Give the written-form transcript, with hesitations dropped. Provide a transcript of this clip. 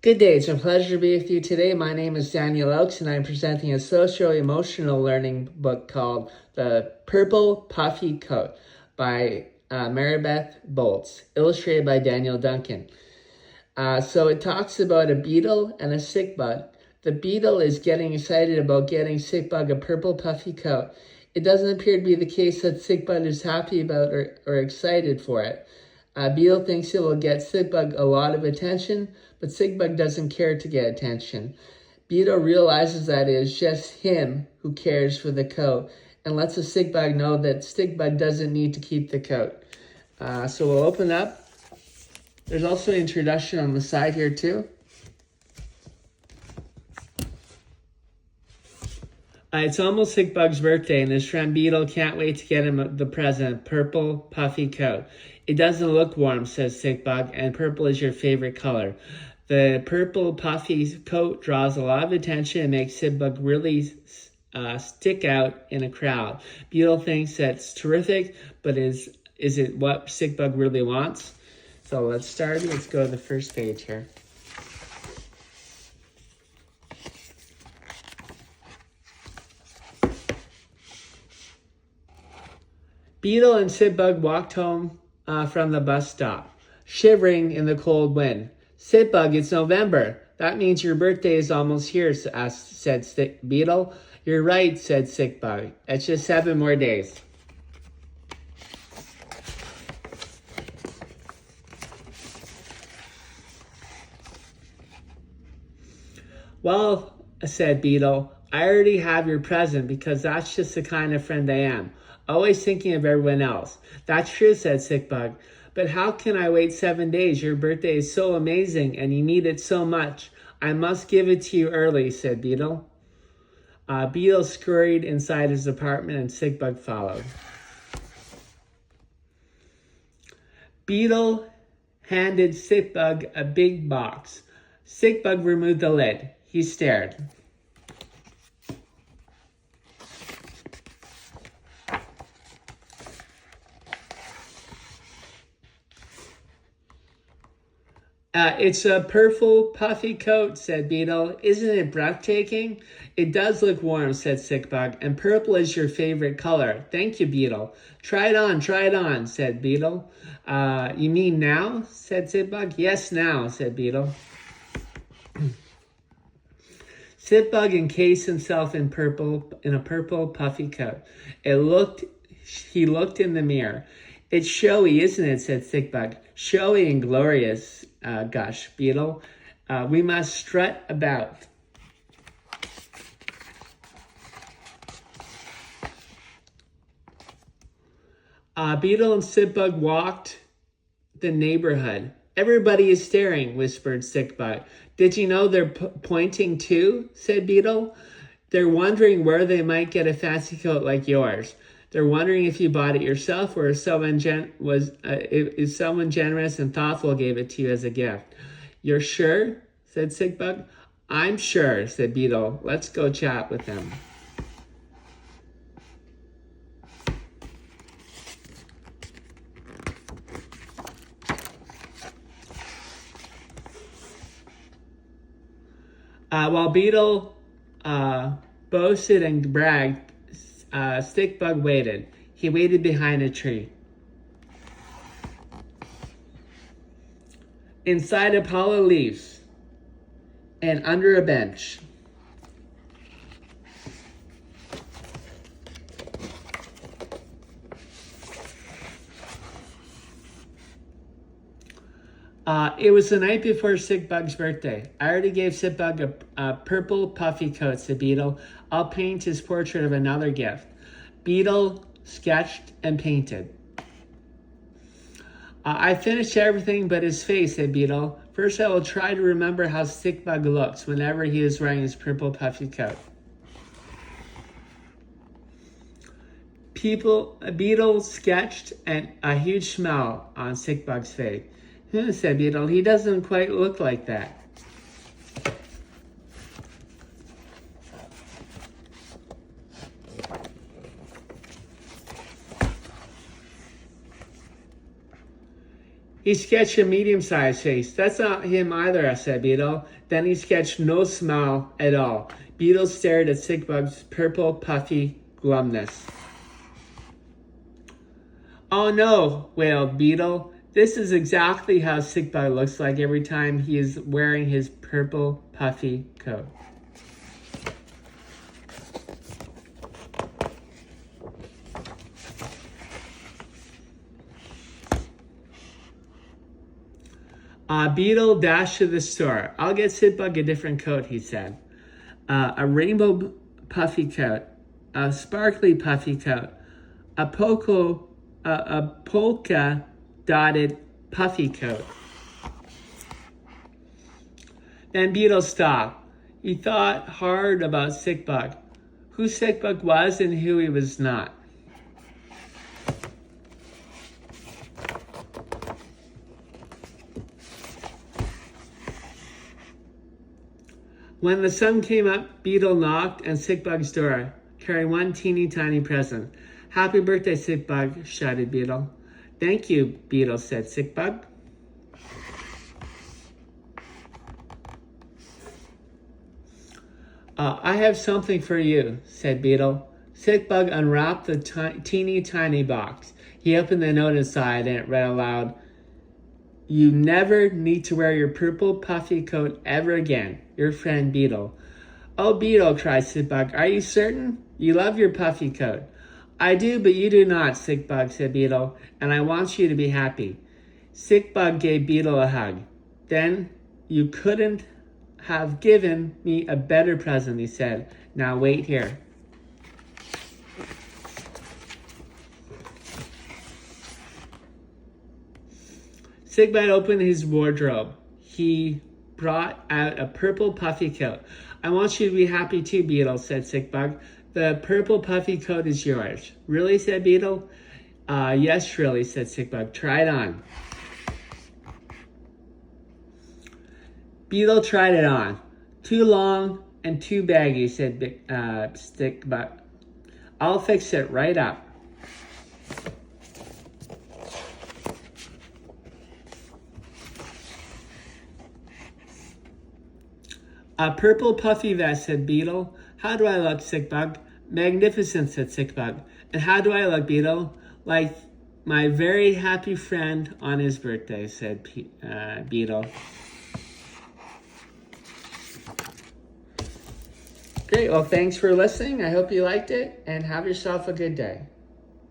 Good day, it's a pleasure to be with you today. My name is Daniel Duncan, and I'm presenting a socio-emotional learning book called The Purple Puffy Coat by Maribeth Boelts, illustrated by Daniel Duncan. So it talks about a beetle and a sick bug. The beetle is getting excited about getting sick bug a purple puffy coat. It doesn't appear to be the case that sick bug is happy about or excited for it. Beetle thinks it will get sick bug a lot of attention, but sick bug doesn't care to get attention. Beetle realizes that it is just him who cares for the coat and lets the sick bug know that sick bug doesn't need to keep the coat. So we'll open up. There's also an introduction on the side here too. It's almost Sick Bug's birthday, and his friend Beetle can't wait to get him the present, Purple Puffy Coat. It doesn't look warm, says Sick Bug, and purple is your favorite color. The Purple Puffy Coat draws a lot of attention and makes Sick Bug really stick out in a crowd. Beetle thinks that's terrific, but is it what Sick Bug really wants? So let's start. Let's go to the first page here. Beetle and Sick Bug walked home from the bus stop, shivering in the cold wind. Sick Bug, it's November. That means your birthday is almost here, said Beetle. You're right, said Sick Bug. It's just 7 more days. Well, said Beetle, I already have your present because that's just the kind of friend I am. Always thinking of everyone else. That's true, said Sick Bug. But how can I wait 7 days? Your birthday is so amazing and you need it so much. I must give it to you early, said Beetle. Beetle scurried inside his apartment and Sick Bug followed. Beetle handed Sick Bug a big box. Sick Bug removed the lid. He stared. It's a purple puffy coat, said Beetle. Isn't it breathtaking? It does look warm, said Sick Bug, and purple is your favorite color. Thank you, Beetle. Try it on, said Beetle. You mean now? Said Sick Bug. Yes, now, said Beetle. Sick Bug encased himself in a purple puffy coat. He looked in the mirror. It's showy, isn't it? Said Sick Bug. Showy and glorious, gushed Beetle. We must strut about. Beetle and Sick Bug walked the neighborhood. Everybody is staring, whispered Sick Bug. Did you know they're pointing too? Said Beetle. They're wondering where they might get a fancy coat like yours. They're wondering if you bought it yourself or if someone generous and thoughtful gave it to you as a gift. You're sure? Said Sick Bug. I'm sure, said Beetle. Let's go chat with them. While Beetle boasted and bragged, Sick Bug waited. He waited behind a tree. Inside a pile of leaves and under a bench. It was the night before Sick Bug's birthday. I already gave Sick Bug a purple puffy coat, said Beetle. I'll paint his portrait of another gift. Beetle sketched and painted. I finished everything but his face, said Beetle. First, I will try to remember how Sick Bug looks whenever he is wearing his purple puffy coat. Beetle sketched a huge smile on Sick Bug's face. Said Beetle. He doesn't quite look like that. He sketched a medium-sized face. That's not him either, said Beetle. Then he sketched no smile at all. Beetle stared at Sick Bug's purple, puffy glumness. Oh no, wailed Beetle. This is exactly how Sick Bug looks like every time he is wearing his purple, puffy coat. Beetle dashed to the store. I'll get Sick Bug a different coat, he said. A rainbow puffy coat, a sparkly puffy coat, a polka dotted puffy coat. Then Beetle stopped. He thought hard about Sick Bug, who Sick Bug was and who he was not. When the sun came up, Beetle knocked on Sick Bug's door, carrying one teeny tiny present. Happy birthday, Sick Bug, shouted Beetle. Thank you, Beetle, said Sick Bug. I have something for you, said Beetle. Sick Bug unwrapped the teeny tiny box. He opened the note inside and it read aloud, You never need to wear your purple puffy coat ever again. Your friend Beetle. Oh, Beetle, cried Sick Bug. Are you certain? You love your puffy coat. I do, but you do not, Sick Bug, said Beetle, and I want you to be happy. Sick Bug gave Beetle a hug. Then, you couldn't have given me a better present, he said. Now wait here. Sick Bug opened his wardrobe. He brought out a purple puffy coat. I want you to be happy too, Beetle, said Sick Bug. The purple puffy coat is yours. Really, said Beetle. Yes, really, said Sick Bug. Try it on. Beetle tried it on. Too long and too baggy, said Sick Bug. I'll fix it right up. A purple puffy vest, said Beetle. How do I look, Sick Bug? Magnificent, said Sick Bug. And how do I look, Beetle? Like my very happy friend on his birthday, said Beetle. Great, well, thanks for listening. I hope you liked it, and have yourself a good day.